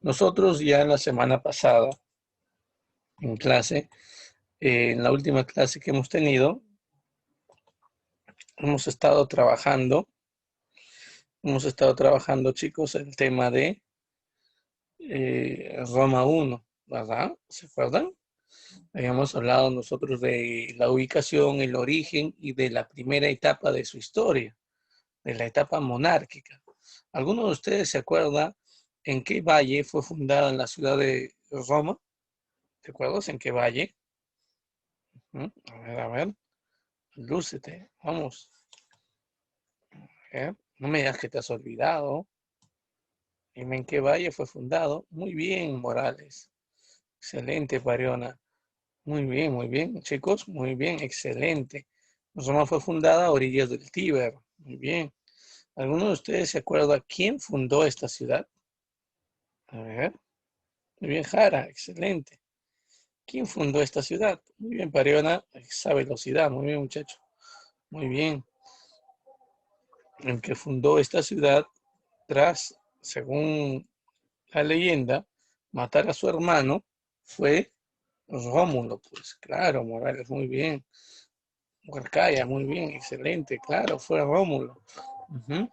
Nosotros ya la semana pasada en clase, en la última clase que hemos tenido, hemos estado trabajando, chicos, el tema de Roma 1, ¿verdad? ¿Se acuerdan? Habíamos hablado nosotros de la ubicación, el origen y de la primera etapa de su historia, de la etapa monárquica. ¿Alguno de ustedes se acuerda en qué valle fue fundada la ciudad de Roma? ¿Te acuerdas en qué valle? A ver, lúcete, vamos. No me digas que te has olvidado. Dime en qué valle fue fundado. Muy bien, Morales. Excelente, Pariona. Muy bien, chicos. Muy bien, excelente. Roma fue fundada a orillas del Tíber. Muy bien. ¿Alguno de ustedes se acuerda quién fundó esta ciudad? A ver. Muy bien, Jara. Excelente. ¿Quién fundó esta ciudad? Muy bien, Pariona. Esa velocidad. Muy bien, muchacho. Muy bien. El que fundó esta ciudad tras, según la leyenda, matar a su hermano fue Rómulo, pues claro, Morales, muy bien. Huarcaya, muy bien, excelente, claro, fue Rómulo. Ujú.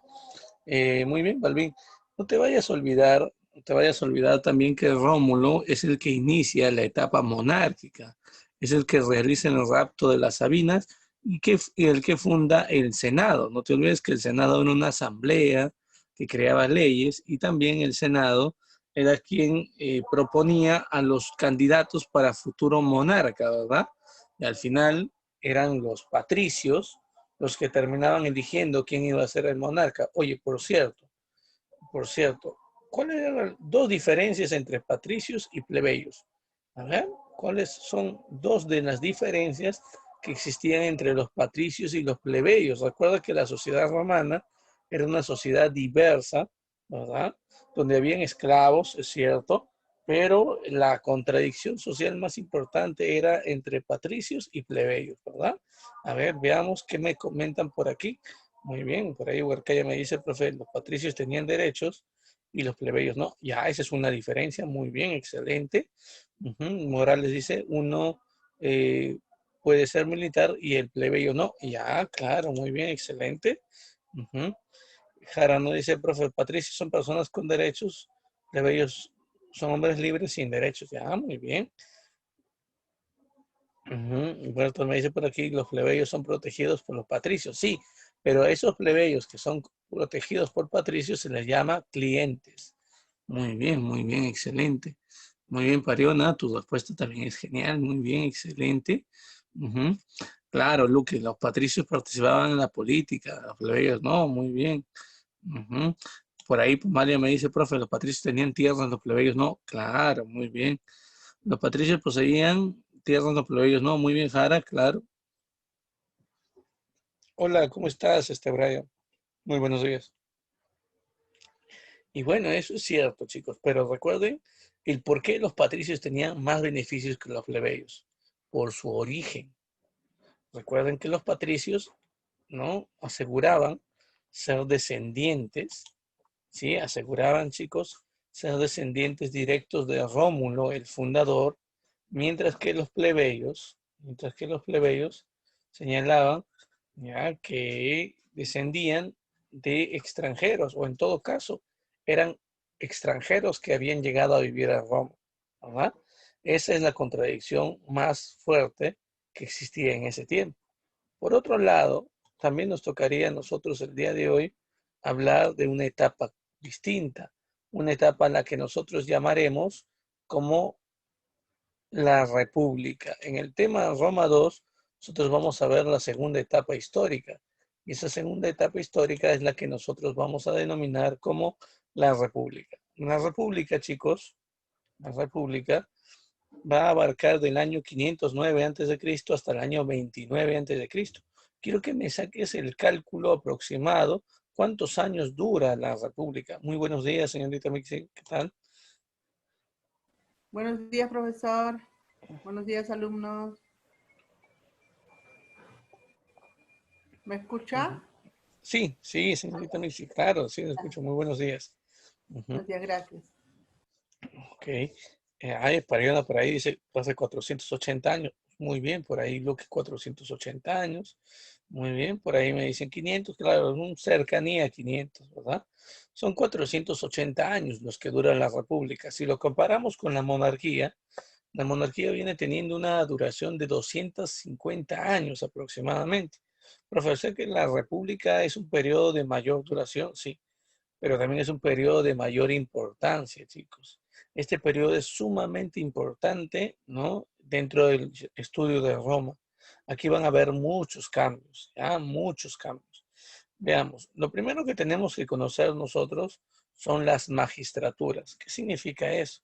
Muy bien, Balvin. No te vayas a olvidar, no te vayas a olvidar también que Rómulo es el que inicia la etapa monárquica, es el que realiza el rapto de las Sabinas y el que funda el Senado. No te olvides que el Senado era una asamblea que creaba leyes y también el Senado era quien proponía a los candidatos para futuro monarca, ¿verdad? Y al final eran los patricios los que terminaban eligiendo quién iba a ser el monarca. Oye, por cierto, ¿cuáles eran las dos diferencias entre patricios y plebeyos? A ver, ¿cuáles son dos de las diferencias que existían entre los patricios y los plebeyos? Recuerda que la sociedad romana era una sociedad diversa, ¿verdad? Donde habían esclavos, es cierto, pero la contradicción social más importante era entre patricios y plebeyos, ¿verdad? A ver, veamos qué me comentan por aquí. Muy bien, por ahí Huercaya me dice, profe, los patricios tenían derechos y los plebeyos no. Ya, esa es una diferencia. Muy bien, excelente. Morales dice, uno eh, puede ser militar y el plebeyo no. Ya, claro, muy bien, excelente. Ujú. Jarano dice, profe, patricios son personas con derechos, plebeyos son hombres libres sin derechos. Ya, muy bien. Huerta me dice por aquí, los plebeyos son protegidos por los patricios. Sí, pero a esos plebeyos que son protegidos por patricios se les llama clientes. Muy bien, excelente. Muy bien, Pariona, tu respuesta también es genial, muy bien, excelente. Ujú. Claro, Luque, los patricios participaban en la política, los plebeyos no, muy bien. Ujú. Por ahí, pues, María me dice, profe, los patricios tenían tierras, los plebeyos no. Claro, muy bien. Los patricios poseían tierras, los plebeyos no. Muy bien, Jara, claro. Hola, ¿cómo estás, Brian? Muy buenos días. Y bueno, eso es cierto, chicos, pero recuerden el por qué los patricios tenían más beneficios que los plebeyos, por su origen. Recuerden que los patricios, ¿no? Aseguraban ser descendientes, ¿sí? Aseguraban, chicos, ser descendientes directos de Rómulo, el fundador, mientras que los plebeyos señalaban ya que descendían de extranjeros, o en todo caso, eran extranjeros que habían llegado a vivir a Roma, ¿verdad? Esa es la contradicción más fuerte que existía en ese tiempo. Por otro lado, también nos tocaría a nosotros el día de hoy hablar de una etapa distinta, una etapa en la que nosotros llamaremos como la República. En el tema Roma 2, nosotros vamos a ver la segunda etapa histórica. Y esa segunda etapa histórica es la que nosotros vamos a denominar como la República. La República, chicos, la República va a abarcar del año 509 a.C. hasta el año 29 a.C. Quiero que me saques el cálculo aproximado. ¿Cuántos años dura la República? Muy buenos días, señorita Mixi. ¿Qué tal? Buenos días, profesor. Buenos días, alumnos. ¿Me escucha? Sí, señorita Mixi, claro, sí, lo escucho. Muy buenos días. Ujú. Buenos días, gracias. Ok. Hay Pariona por ahí dice hace 480 años. Muy bien, por ahí lo que 480 años. Muy bien, por ahí me dicen 500, claro, es un cercanía a 500, ¿verdad? Son 480 años los que dura la república. Si lo comparamos con la monarquía viene teniendo una duración de 250 años aproximadamente. Profesor, que la república es un periodo de mayor duración, sí, pero también es un periodo de mayor importancia, chicos. Este periodo es sumamente importante, ¿no? Dentro del estudio de Roma. Aquí van a haber muchos cambios, ¿ya? Muchos cambios. Veamos, lo primero que tenemos que conocer nosotros son las magistraturas. ¿Qué significa eso?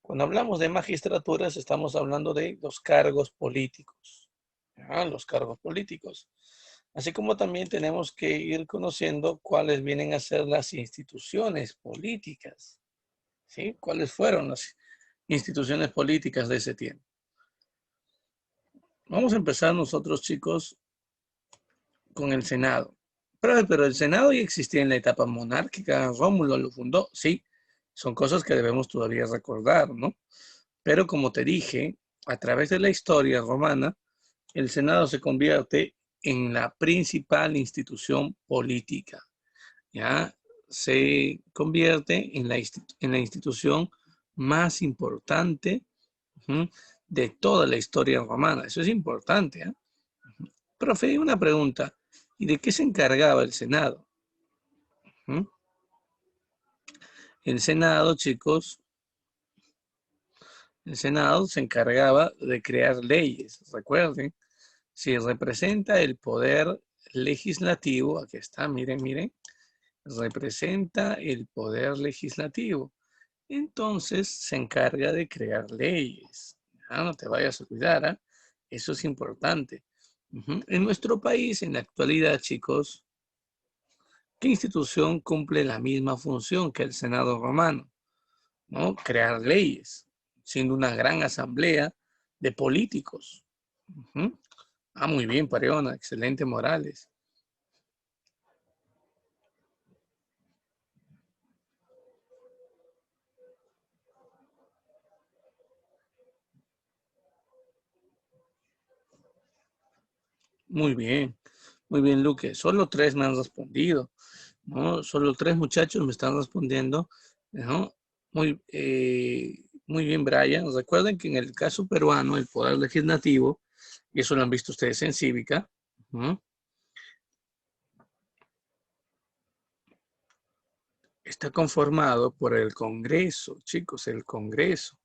Cuando hablamos de magistraturas, estamos hablando de los cargos políticos, ¿ya? Los cargos políticos. Así como también tenemos que ir conociendo cuáles vienen a ser las instituciones políticas, ¿sí? ¿Cuáles fueron las instituciones políticas de ese tiempo? Vamos a empezar nosotros, chicos, con el Senado. Pero el Senado ya existía en la etapa monárquica, Rómulo lo fundó, sí, son cosas que debemos todavía recordar, ¿no? Pero como te dije, a través de la historia romana, el Senado se convierte en la principal institución política. ¿Ya? Se convierte en la institución más importante, uh-huh, de toda la historia romana. Eso es importante. ¿Eh? Profe, una pregunta. ¿Y de qué se encargaba el Senado? ¿Mm? El Senado, chicos, el Senado se encargaba de crear leyes. Recuerden, si representa el poder legislativo, aquí está, miren, miren, representa el poder legislativo. Entonces se encarga de crear leyes. Ah, no te vayas a olvidar, ¿eh? Eso es importante. En nuestro país, en la actualidad, chicos, ¿qué institución cumple la misma función que el Senado romano? ¿No? Crear leyes, siendo una gran asamblea de políticos. Ujú. Ah, muy bien, Pariona, excelente, Morales. Muy bien, Luque. Solo tres me han respondido, ¿no? Solo tres muchachos me están respondiendo, ¿no? Muy bien, Brian. Recuerden que en el caso peruano, el poder legislativo, y eso lo han visto ustedes en Cívica, ¿no? Está conformado por el Congreso, chicos, el Congreso.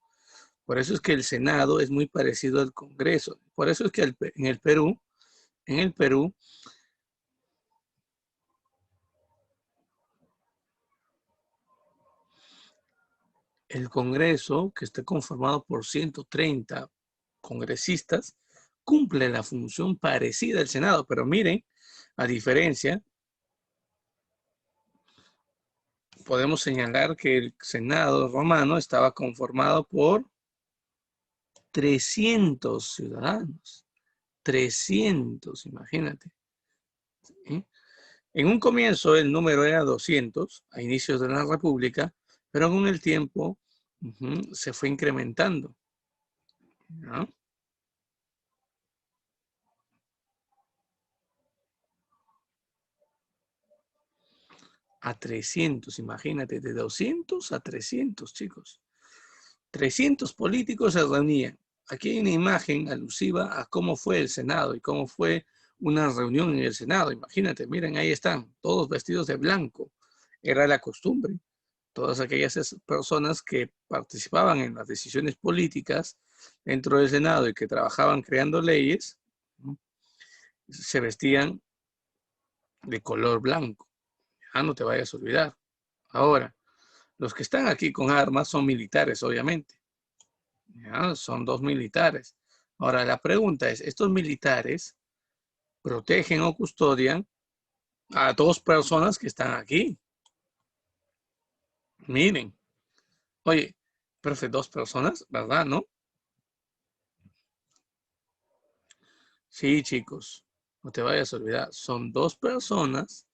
Por eso es que el Senado es muy parecido al Congreso. Por eso es que en el Perú, el Congreso, que está conformado por 130 congresistas, cumple la función parecida al Senado. Pero miren, a diferencia, podemos señalar que el Senado romano estaba conformado por 300 ciudadanos. 300, imagínate. ¿Eh? En un comienzo el número era 200 a inicios de la República, pero con el tiempo se fue incrementando, ¿no? A 300, imagínate, de 200 a 300, chicos. 300 políticos se reunían. Aquí hay una imagen alusiva a cómo fue el Senado y cómo fue una reunión en el Senado. Imagínate, miren, ahí están, todos vestidos de blanco. Era la costumbre. Todas aquellas personas que participaban en las decisiones políticas dentro del Senado y que trabajaban creando leyes, ¿no? Se vestían de color blanco. Ah, no te vayas a olvidar. Ahora, los que están aquí con armas son militares, obviamente. ¿Ya? Son dos militares. Ahora, la pregunta es, ¿estos militares protegen o custodian a dos personas que están aquí? Miren, oye, profe, dos personas, ¿verdad? ¿No? Sí, chicos, no te vayas a olvidar, son dos personas,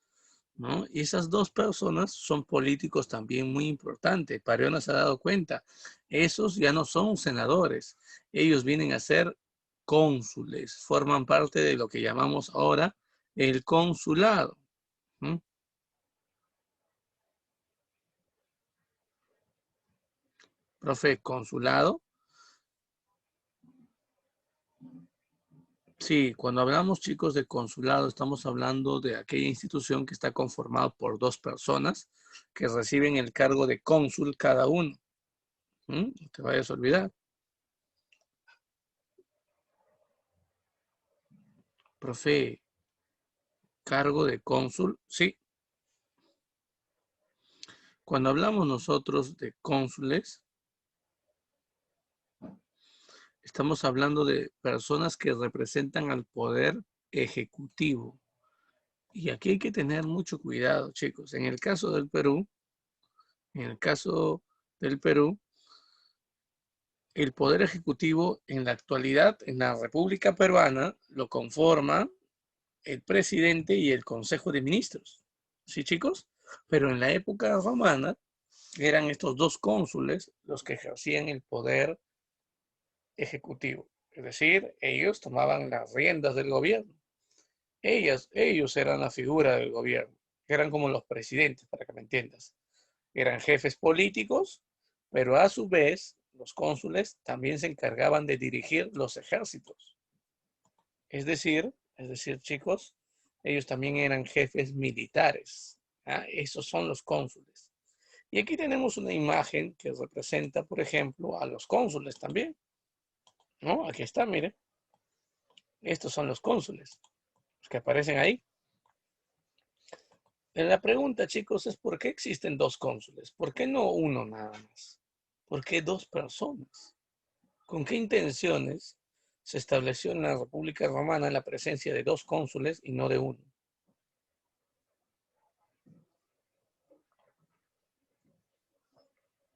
¿no? Y esas dos personas son políticos también muy importantes. Pariona se ha dado cuenta. Esos ya no son senadores. Ellos vienen a ser cónsules. Forman parte de lo que llamamos ahora el consulado. ¿Mm? Profe, consulado. Sí, cuando hablamos, chicos, de consulado, estamos hablando de aquella institución que está conformada por dos personas que reciben el cargo de cónsul cada uno. No te vayas a olvidar. Profe, cargo de cónsul, sí. Cuando hablamos nosotros de cónsules, estamos hablando de personas que representan al poder ejecutivo. Y aquí hay que tener mucho cuidado, chicos. En el caso del Perú, el poder ejecutivo en la actualidad, en la República Peruana, lo conforma el presidente y el Consejo de Ministros. ¿Sí, chicos? Pero en la época romana eran estos dos cónsules los que ejercían el poder ejecutivo. Es decir, ellos tomaban las riendas del gobierno. Ellos eran la figura del gobierno. Eran como los presidentes, para que me entiendas. Eran jefes políticos, pero a su vez los cónsules también se encargaban de dirigir los ejércitos. Es decir, chicos, ellos también eran jefes militares. Esos son los cónsules. Y aquí tenemos una imagen que representa, por ejemplo, a los cónsules también. ¿No? Aquí está, mire. Estos son los cónsules, los que aparecen ahí. La pregunta, chicos, es ¿por qué existen dos cónsules? ¿Por qué no uno nada más? ¿Por qué dos personas? ¿Con qué intenciones se estableció en la República Romana la presencia de dos cónsules y no de uno?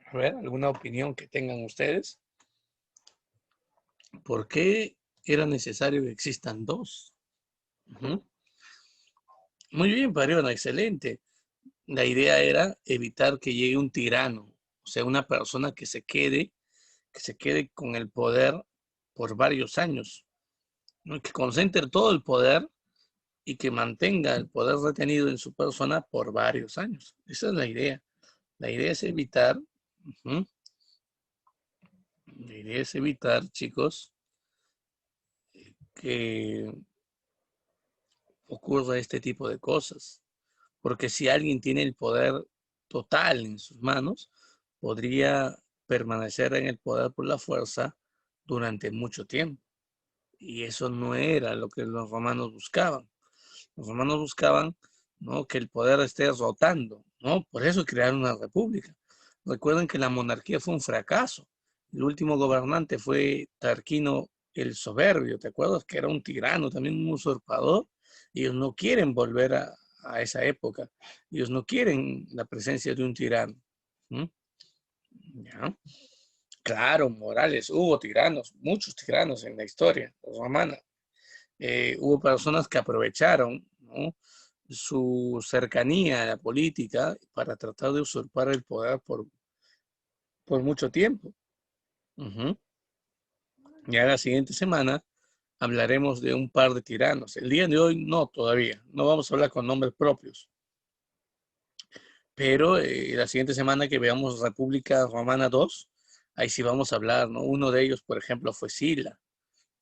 A ver, ¿alguna opinión que tengan ustedes? ¿Por qué era necesario que existan dos? Muy bien, Pariona, excelente. La idea era evitar que llegue un tirano, o sea, una persona que se quede con el poder por varios años, ¿no? Que concentre todo el poder y que mantenga el poder retenido en su persona por varios años. Esa es la idea. La idea es evitar, ujú, la idea es evitar, chicos, que ocurra este tipo de cosas. Porque si alguien tiene el poder total en sus manos, podría permanecer en el poder por la fuerza durante mucho tiempo. Y eso no era lo que los romanos buscaban. Los romanos buscaban, ¿no?, que el poder esté rotando, ¿no? Por eso crearon una república. Recuerden que la monarquía fue un fracaso. El último gobernante fue Tarquino el Soberbio, ¿te acuerdas? Que era un tirano, también un usurpador. Ellos no quieren volver a esa época. Ellos no quieren la presencia de un tirano. ¿Mm? ¿Ya? Claro, Morales, hubo tiranos, muchos tiranos en la historia romana. Hubo personas que aprovecharon, ¿no?, su cercanía a la política para tratar de usurpar el poder por mucho tiempo. Ujú. Ya la siguiente semana hablaremos de un par de tiranos. El día de hoy no, todavía. No vamos a hablar con nombres propios. Pero la siguiente semana que veamos República Romana 2, ahí sí vamos a hablar, ¿no? Uno de ellos, por ejemplo, fue Sila.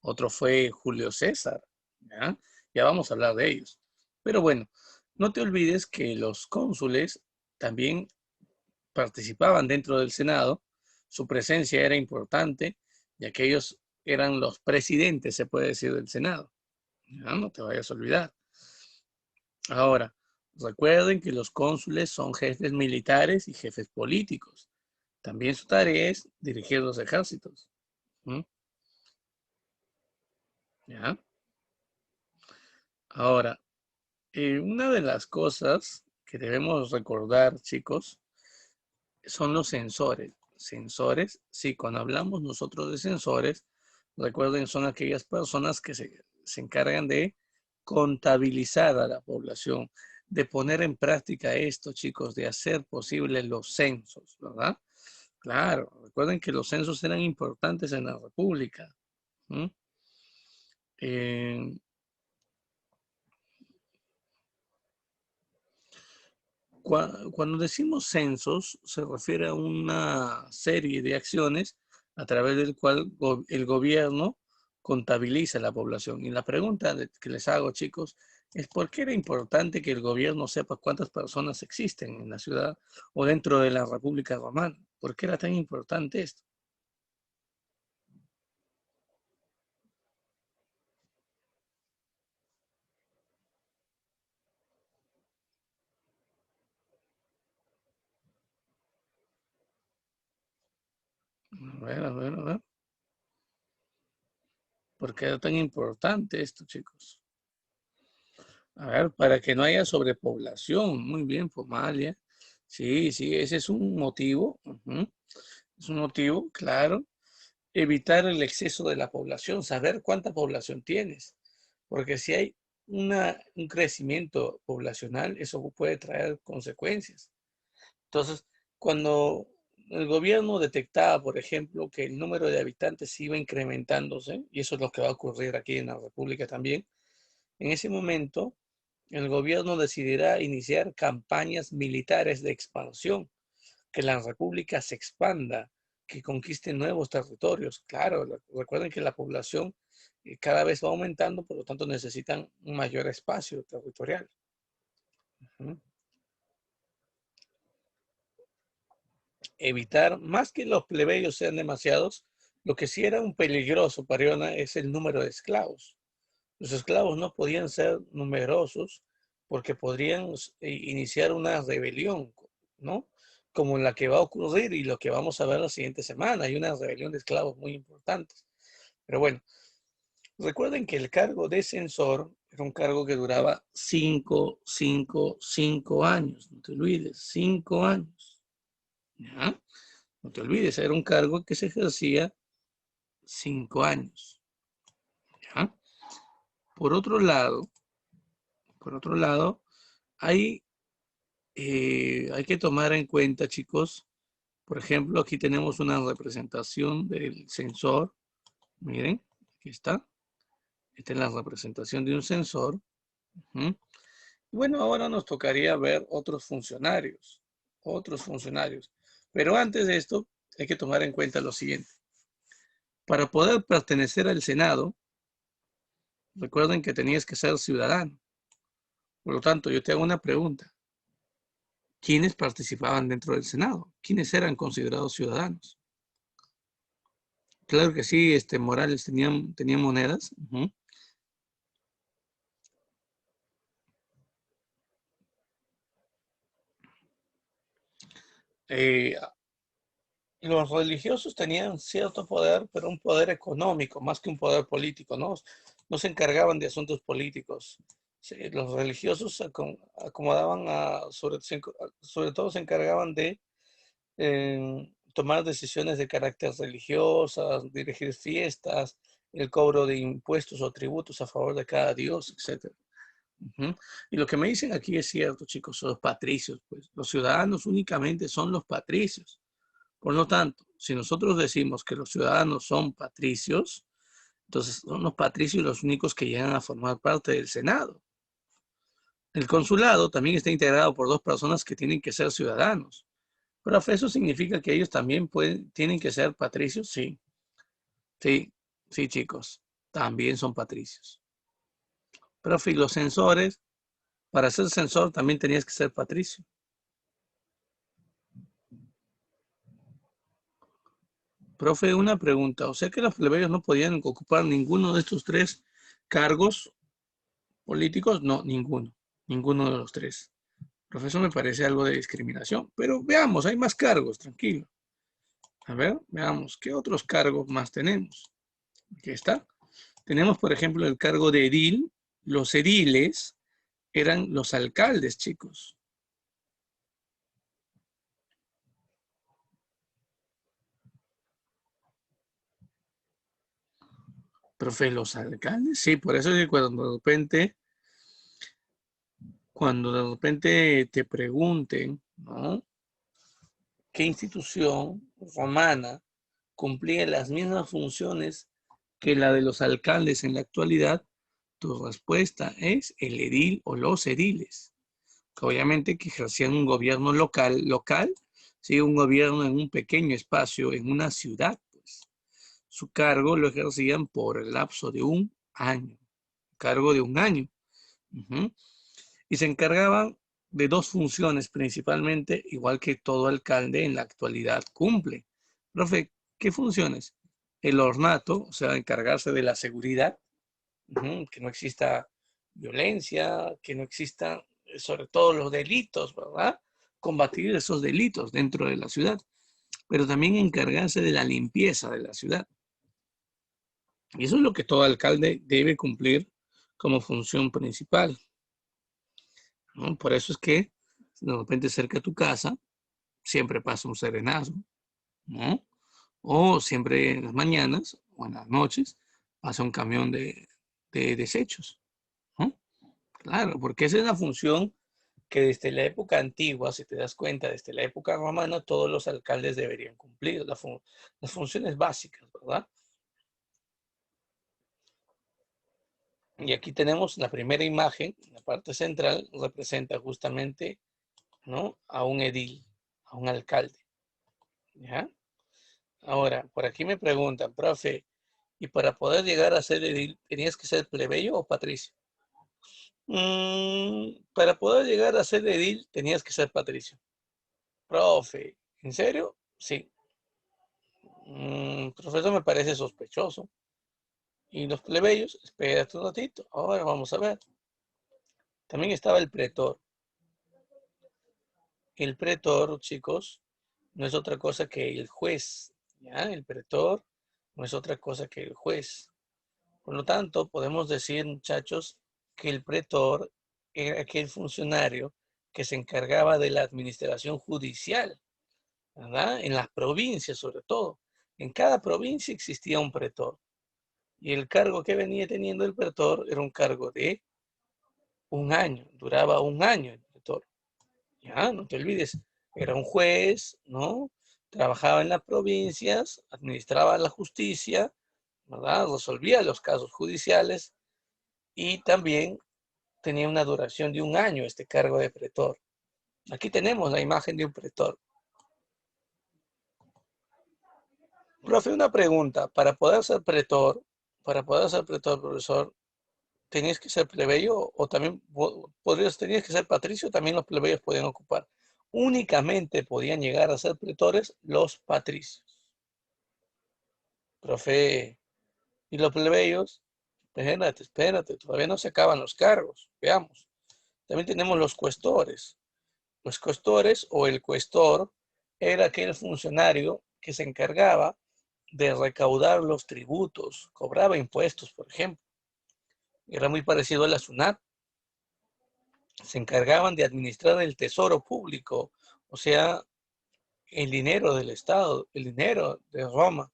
Otro fue Julio César. ¿Ya? Ya vamos a hablar de ellos. Pero bueno, no te olvides que los cónsules también participaban dentro del Senado. Su presencia era importante, ya que ellos eran los presidentes, se puede decir, del Senado. ¿Ya? No te vayas a olvidar. Ahora, recuerden que los cónsules son jefes militares y jefes políticos. También su tarea es dirigir los ejércitos. ¿Mm? ¿Ya? Ahora, una de las cosas que debemos recordar, chicos, son los sensores. Sensores, sí, cuando hablamos nosotros de sensores, recuerden, son aquellas personas que se encargan de contabilizar a la población, de poner en práctica esto, chicos, de hacer posible los censos, ¿verdad? Claro, recuerden que los censos eran importantes en la República. ¿Mm? Eh, Cuando decimos censos, se refiere a una serie de acciones a través del cual el gobierno contabiliza la población. Y la pregunta que les hago, chicos, es ¿por qué era importante que el gobierno sepa cuántas personas existen en la ciudad o dentro de la República Romana? ¿Por qué era tan importante esto? A ver, a ver, a ver. ¿Por qué era tan importante esto, chicos? A ver, para que no haya sobrepoblación. Muy bien, Pomalia. Sí, sí, ese es un motivo. Ujú. Es un motivo, claro. Evitar el exceso de la población, saber cuánta población tienes. Porque si hay un crecimiento poblacional, eso puede traer consecuencias. Entonces, cuando el gobierno detectaba, por ejemplo, que el número de habitantes iba incrementándose, y eso es lo que va a ocurrir aquí en la República también, en ese momento el gobierno decidirá iniciar campañas militares de expansión, que la república se expanda, que conquiste nuevos territorios. Claro, recuerden que la población cada vez va aumentando, por lo tanto necesitan un mayor espacio territorial. ¿Mm? Evitar, más que los plebeyos sean demasiados, lo que sí era un peligroso, Pariona, es el número de esclavos. Los esclavos no podían ser numerosos porque podrían iniciar una rebelión, ¿no? Como la que va a ocurrir y lo que vamos a ver la siguiente semana. Hay una rebelión de esclavos muy importantes. Pero bueno, recuerden que el cargo de censor era un cargo que duraba 5 años. No te olvides, 5 años. ¿Ya? No te olvides, era un cargo que se ejercía 5 años. ¿Ya? Por otro lado, por otro lado, hay hay que tomar en cuenta, chicos, por ejemplo, aquí tenemos una representación del sensor. Miren, aquí está. Esta es la representación de un sensor. Ujú. Bueno, ahora nos tocaría ver otros funcionarios. Otros funcionarios. Pero antes de esto, hay que tomar en cuenta lo siguiente. Para poder pertenecer al Senado, recuerden que tenías que ser ciudadano. Por lo tanto, yo te hago una pregunta. ¿Quiénes participaban dentro del Senado? ¿Quiénes eran considerados ciudadanos? Claro que sí, Morales tenía monedas. Ujú. Eh, los religiosos tenían cierto poder, pero un poder económico, más que un poder político, ¿no? No se encargaban de asuntos políticos. Sí, los religiosos se acomodaban sobre todo se encargaban de tomar decisiones de carácter religioso, dirigir fiestas, el cobro de impuestos o tributos a favor de cada dios, etc. Ujú. Y lo que me dicen aquí es cierto, chicos, son los patricios, pues los ciudadanos únicamente son los patricios. Por lo tanto, si nosotros decimos que los ciudadanos son patricios, entonces son los patricios los únicos que llegan a formar parte del Senado. El consulado también está integrado por dos personas que tienen que ser ciudadanos. Pero ¿eso significa que ellos también tienen que ser patricios? Sí, sí, sí, chicos, también son patricios. Profe, y los censores, para ser censor también tenías que ser patricio. Profe, una pregunta. O sea que los plebeyos no podían ocupar ninguno de estos tres cargos políticos. No, ninguno. Ninguno de los tres. Profesor, me parece algo de discriminación. Pero veamos, hay más cargos, tranquilo. A ver, veamos, ¿qué otros cargos más tenemos? Aquí está. Tenemos, por ejemplo, el cargo de edil. Los ediles eran los alcaldes, chicos. Profe, los alcaldes, sí, por eso es que cuando de repente cuando de repente te pregunten, ¿no? ¿Qué institución romana cumplía las mismas funciones que la de los alcaldes en la actualidad? Tu respuesta es el edil o los ediles, que obviamente que ejercían un gobierno local, ¿sí? Un gobierno en un pequeño espacio, en una ciudad, pues. Su cargo lo ejercían por el lapso de un año, cargo de un año. Ujú. Y se encargaban de dos funciones principalmente, igual que todo alcalde en la actualidad cumple. Profe, ¿qué funciones? El ornato, o sea, encargarse de la seguridad, que no exista violencia, que no exista, sobre todo los delitos, ¿verdad? Combatir esos delitos dentro de la ciudad, pero también encargarse de la limpieza de la ciudad. Y eso es lo que todo alcalde debe cumplir como función principal, ¿no? Por eso es que de repente cerca de tu casa siempre pasa un serenazo, ¿no? O siempre en las mañanas o en las noches pasa un camión de desechos, ¿no? Claro, porque esa es la función que desde la época antigua, si te das cuenta, desde la época romana, todos los alcaldes deberían cumplir las funciones básicas, ¿verdad? Y aquí tenemos la primera imagen, la parte central, representa justamente, ¿no? A un edil, a un alcalde, ¿ya? Ahora, por aquí me preguntan, profe, ¿y para poder llegar a ser edil, tenías que ser plebeyo o patricio? Para poder llegar a ser edil, tenías que ser patricio. Profe, ¿en serio? Sí. Profesor, me parece sospechoso. ¿Y los plebeyos? Espérate un ratito. Ahora vamos a ver. También estaba el pretor. El pretor, chicos, no es otra cosa que el juez. ¿Ya? El pretor no es otra cosa que el juez. Por lo tanto, podemos decir, muchachos, que el pretor era aquel funcionario que se encargaba de la administración judicial, ¿verdad? En las provincias, sobre todo. En cada provincia existía un pretor. Y el cargo que venía teniendo el pretor era un cargo de un año, duraba un año el pretor. Ya, no te olvides, era un juez, ¿no? Trabajaba en las provincias, administraba la justicia, ¿verdad? Resolvía los casos judiciales y también tenía una duración de un año este cargo de pretor. Aquí tenemos la imagen de un pretor. Profe, una pregunta, para poder ser pretor, profesor, ¿tenías que ser plebeyo o también tenías que ser patricio? También los plebeyos podían ocupar. Únicamente podían llegar a ser pretores los patricios. Profe, ¿y los plebeyos? Espérate, todavía no se acaban los cargos. Veamos. También tenemos los cuestores. Los cuestores o el cuestor era aquel funcionario que se encargaba de recaudar los tributos, cobraba impuestos, por ejemplo. Era muy parecido a la SUNAT. Se encargaban de administrar el tesoro público, o sea, el dinero del Estado, el dinero de Roma.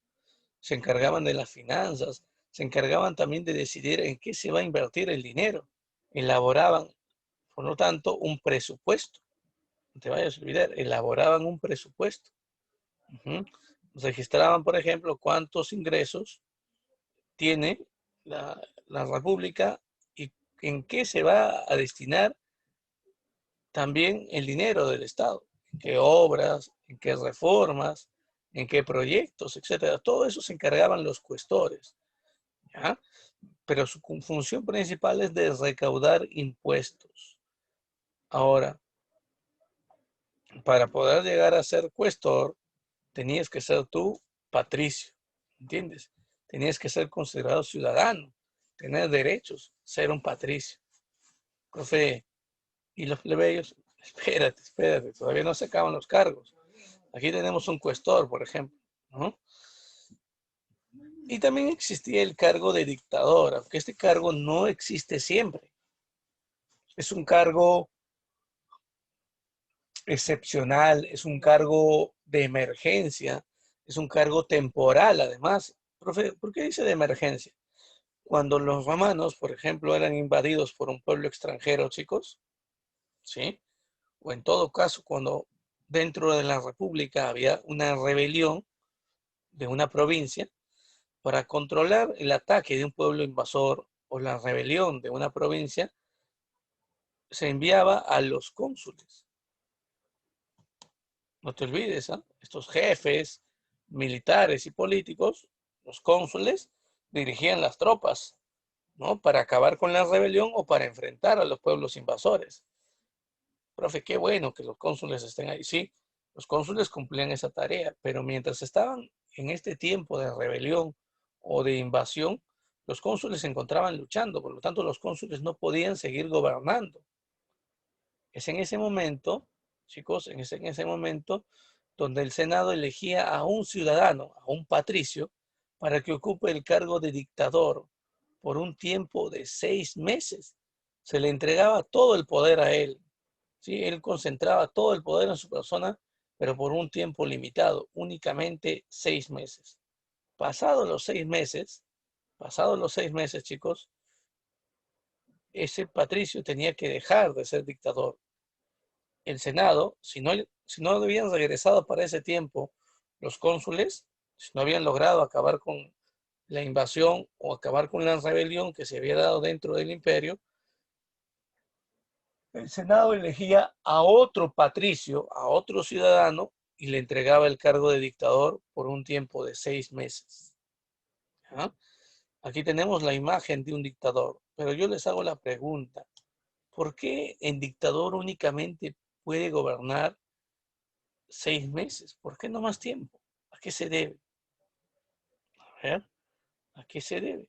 Se encargaban de las finanzas, se encargaban también de decidir en qué se va a invertir el dinero. Elaboraban, por lo tanto, un presupuesto. No te vayas a olvidar, elaboraban un presupuesto. Uh-huh. Registraban, por ejemplo, cuántos ingresos tiene la República y en qué se va a destinar también el dinero del Estado, en qué obras, en qué reformas, en qué proyectos, etcétera. Todo eso se encargaban los cuestores, ¿ya? Pero su función principal es de recaudar impuestos. Ahora, para poder llegar a ser cuestor, tenías que ser tú patricio, ¿entiendes? Tenías que ser considerado ciudadano, tener derechos, ser un patricio. Profe, ¿y los plebeyos? Espérate, todavía no se acaban los cargos. Aquí tenemos un cuestor, por ejemplo, ¿no? Y también existía el cargo de dictador, aunque este cargo no existe siempre. Es un cargo excepcional, es un cargo de emergencia, es un cargo temporal, además. Profe, ¿por qué dice de emergencia? Cuando los romanos, por ejemplo, eran invadidos por un pueblo extranjero, chicos, ¿sí? O en todo caso, cuando dentro de la república había una rebelión de una provincia, para controlar el ataque de un pueblo invasor o la rebelión de una provincia, se enviaba a los cónsules. No te olvides, ¿eh? Estos jefes militares y políticos, los cónsules, dirigían las tropas, ¿no? Para acabar con la rebelión o para enfrentar a los pueblos invasores. Profe, qué bueno que los cónsules estén ahí. Sí, los cónsules cumplían esa tarea, pero mientras estaban en este tiempo de rebelión o de invasión, los cónsules se encontraban luchando, por lo tanto los cónsules no podían seguir gobernando. Es en ese momento, chicos, en ese momento donde el Senado elegía a un ciudadano, a un patricio, para que ocupe el cargo de dictador por un tiempo de 6 meses. Se le entregaba todo el poder a él. ¿Sí? Él concentraba todo el poder en su persona, pero por un tiempo limitado, únicamente 6 meses. Pasados los 6 meses, pasados los 6 meses, chicos, ese patricio tenía que dejar de ser dictador. El Senado, si no habían regresado para ese tiempo los cónsules, si no habían logrado acabar con la invasión o acabar con la rebelión que se había dado dentro del imperio, el Senado elegía a otro patricio, a otro ciudadano, y le entregaba el cargo de dictador por un tiempo de 6 meses. ¿Ah? Aquí tenemos la imagen de un dictador, pero yo les hago la pregunta, ¿por qué el dictador únicamente puede gobernar 6 meses? ¿Por qué no más tiempo? ¿A qué se debe? A ver, ¿a qué se debe?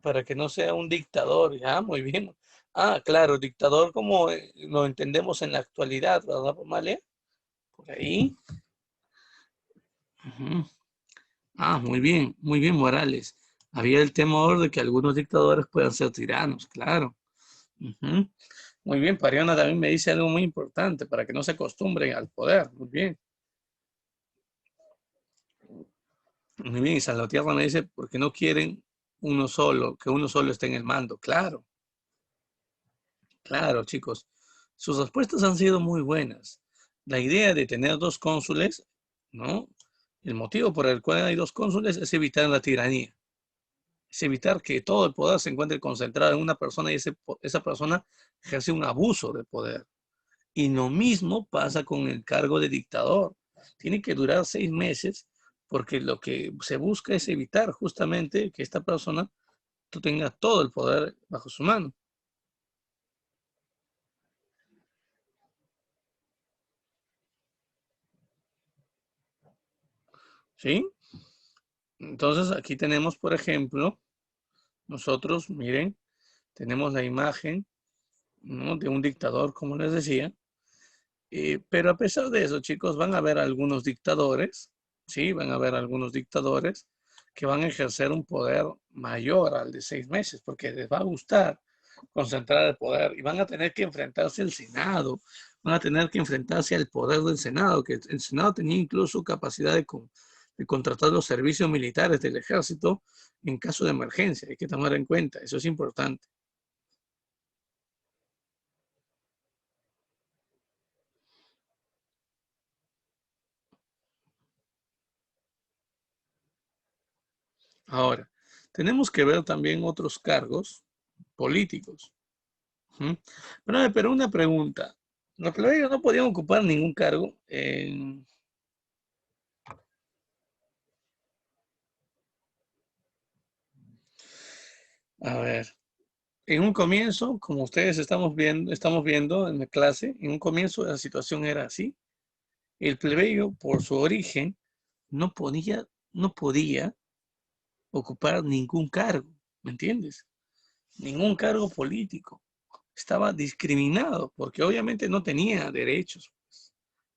Para que no sea un dictador. Ya, muy bien. Claro, dictador como lo entendemos en la actualidad, ¿verdad, Pomalia? Por ahí. Ujú. Muy bien, Morales. Había el temor de que algunos dictadores puedan ser tiranos, claro. Ujú. Muy bien, Pariona también me dice algo muy importante para que no se acostumbren al poder. Muy bien. Muy bien, y Salvatierra me dice, porque no quieren uno solo, que uno solo esté en el mando. Claro, claro, chicos. Sus respuestas han sido muy buenas. La idea de tener dos cónsules, ¿no? El motivo por el cual hay dos cónsules es evitar la tiranía. Es evitar que todo el poder se encuentre concentrado en una persona y esa persona ejerce un abuso de poder. Y lo mismo pasa con el cargo de dictador. Tiene que durar 6 meses porque lo que se busca es evitar justamente que esta persona tenga todo el poder bajo su mano. ¿Sí? Entonces aquí tenemos, por ejemplo, nosotros, miren, tenemos la imagen, ¿no?, de un dictador, como les decía. Pero a pesar de eso, chicos, van a haber algunos dictadores, ¿sí? Van a haber algunos dictadores que van a ejercer un poder mayor al de 6 meses, porque les va a gustar concentrar el poder y van a tener que enfrentarse al Senado, van a tener que enfrentarse al poder del Senado, que el Senado tenía incluso capacidad de contratar los servicios militares del ejército en caso de emergencia. Hay que tomar en cuenta, eso es importante. Ahora, tenemos que ver también otros cargos políticos. ¿Mm? Pero una pregunta. Los plebeyos no podían ocupar ningún cargo a ver, en un comienzo, como ustedes estamos viendo en la clase, en un comienzo la situación era así. El plebeyo, por su origen, no podía ocupar ningún cargo, ¿me entiendes? Ningún cargo político. Estaba discriminado porque obviamente no tenía derechos.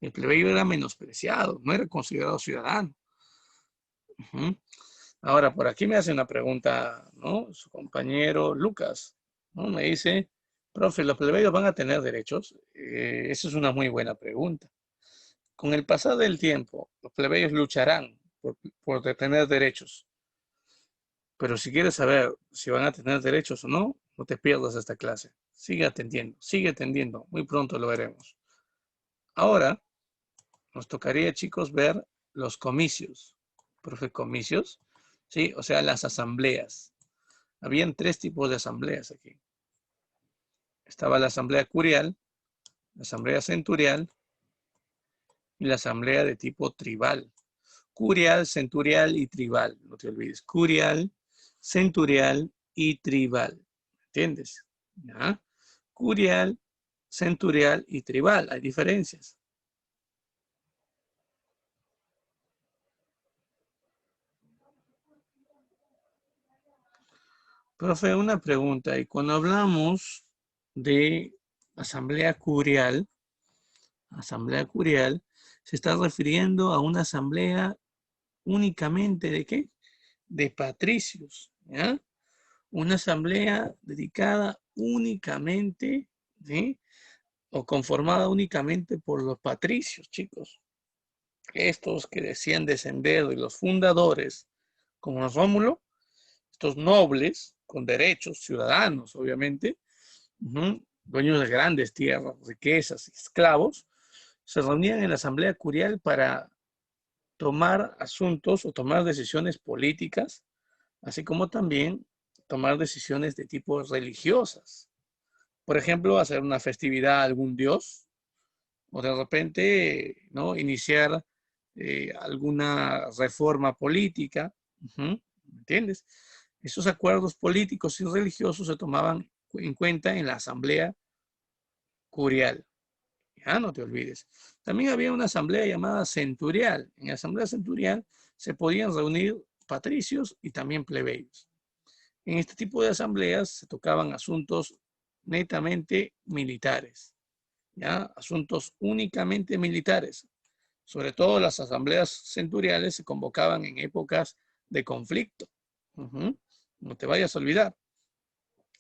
El plebeyo era menospreciado, no era considerado ciudadano. Ujú. Ahora, por aquí me hace una pregunta, ¿no? Su compañero Lucas, ¿no? Me dice, profe, ¿los plebeyos van a tener derechos? Esa es una muy buena pregunta. Con el pasar del tiempo, los plebeyos lucharán por tener derechos. Pero si quieres saber si van a tener derechos o no, no te pierdas esta clase. Sigue atendiendo. Muy pronto lo veremos. Ahora nos tocaría, chicos, ver los comicios. Profe, comicios, ¿sí? O sea, las asambleas. Habían tres tipos de asambleas aquí. Estaba la asamblea curial, la asamblea centurial y la asamblea de tipo tribal. Curial, centurial y tribal. No te olvides. Curial, centurial y tribal. ¿Entiendes? ¿Ya? Curial, centurial y tribal. Hay diferencias. Profe, una pregunta. Y cuando hablamos de asamblea curial, se está refiriendo a una asamblea únicamente ¿de qué? De patricios, ¿ya? Una asamblea dedicada únicamente, ¿sí? O conformada únicamente por los patricios, chicos. Estos que decían descender de los fundadores, como Rómulo, estos nobles con derechos, ciudadanos, obviamente, dueños de grandes tierras, riquezas, esclavos, se reunían en la asamblea curial para tomar asuntos o tomar decisiones políticas, así como también tomar decisiones de tipo religiosas. Por ejemplo, hacer una festividad a algún dios o de repente, ¿no? Iniciar alguna reforma política. ¿Me entiendes? Esos acuerdos políticos y religiosos se tomaban en cuenta en la asamblea curial. Ya no te olvides. También había una asamblea llamada centurial. En la asamblea centurial se podían reunir patricios y también plebeyos. En este tipo de asambleas se tocaban asuntos netamente militares, ¿ya? Asuntos únicamente militares. Sobre todo las asambleas centuriales se convocaban en épocas de conflicto. No te vayas a olvidar.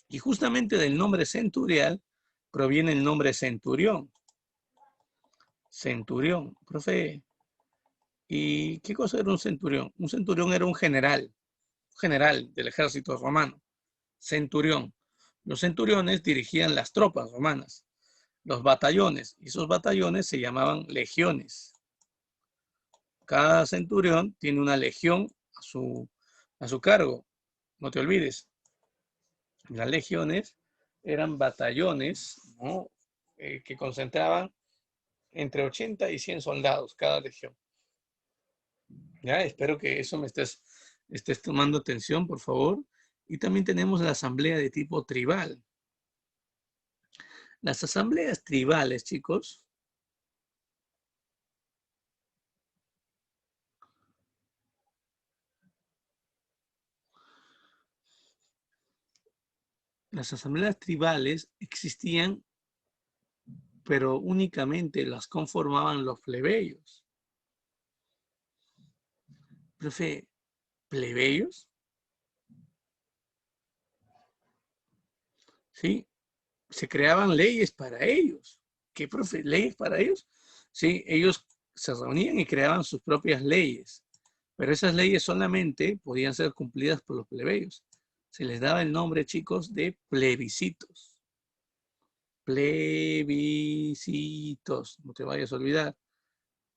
Y justamente del nombre centurial proviene el nombre centurión. Centurión, profe. ¿Y qué cosa era un centurión? Un centurión era un general del ejército romano. Centurión. Los centuriones dirigían las tropas romanas, los batallones, y esos batallones se llamaban legiones. Cada centurión tiene una legión a su cargo, no te olvides. Las legiones eran batallones, ¿no? Que concentraban entre 80 y 100 soldados cada legión. Ya, espero que eso estés tomando atención, por favor. Y también tenemos la asamblea de tipo tribal. Las asambleas tribales, chicos, las asambleas tribales existían, pero únicamente las conformaban los plebeyos. Profe, ¿plebeyos? ¿Sí? Se creaban leyes para ellos. ¿Qué, profe? ¿Leyes para ellos? Sí, ellos se reunían y creaban sus propias leyes, pero esas leyes solamente podían ser cumplidas por los plebeyos. Se les daba el nombre, chicos, de plebiscitos. Plebiscitos, no te vayas a olvidar.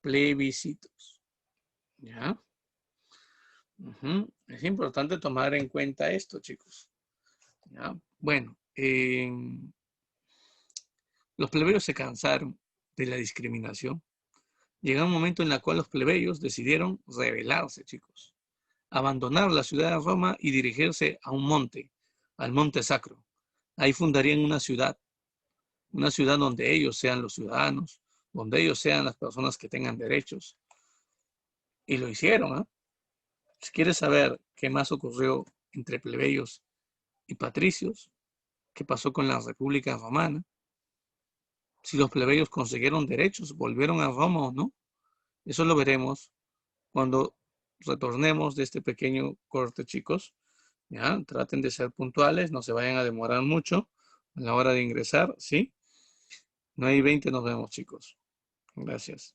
Plebiscitos. ¿Ya? Es importante tomar en cuenta esto, chicos. ¿Ya? Bueno, los plebeyos se cansaron de la discriminación. Llegó un momento en el cual los plebeyos decidieron rebelarse, chicos. Abandonar la ciudad de Roma y dirigirse a un monte, al monte sacro. Ahí fundarían una ciudad donde ellos sean los ciudadanos, donde ellos sean las personas que tengan derechos. Y lo hicieron, ¿eh? Si quieres saber qué más ocurrió entre plebeyos y patricios, qué pasó con la República Romana, si los plebeyos consiguieron derechos, volvieron a Roma o no, eso lo veremos cuando retornemos de este pequeño corte, chicos. ¿Ya? Traten de ser puntuales, no se vayan a demorar mucho a la hora de ingresar, ¿sí? 9:20 nos vemos, chicos. Gracias.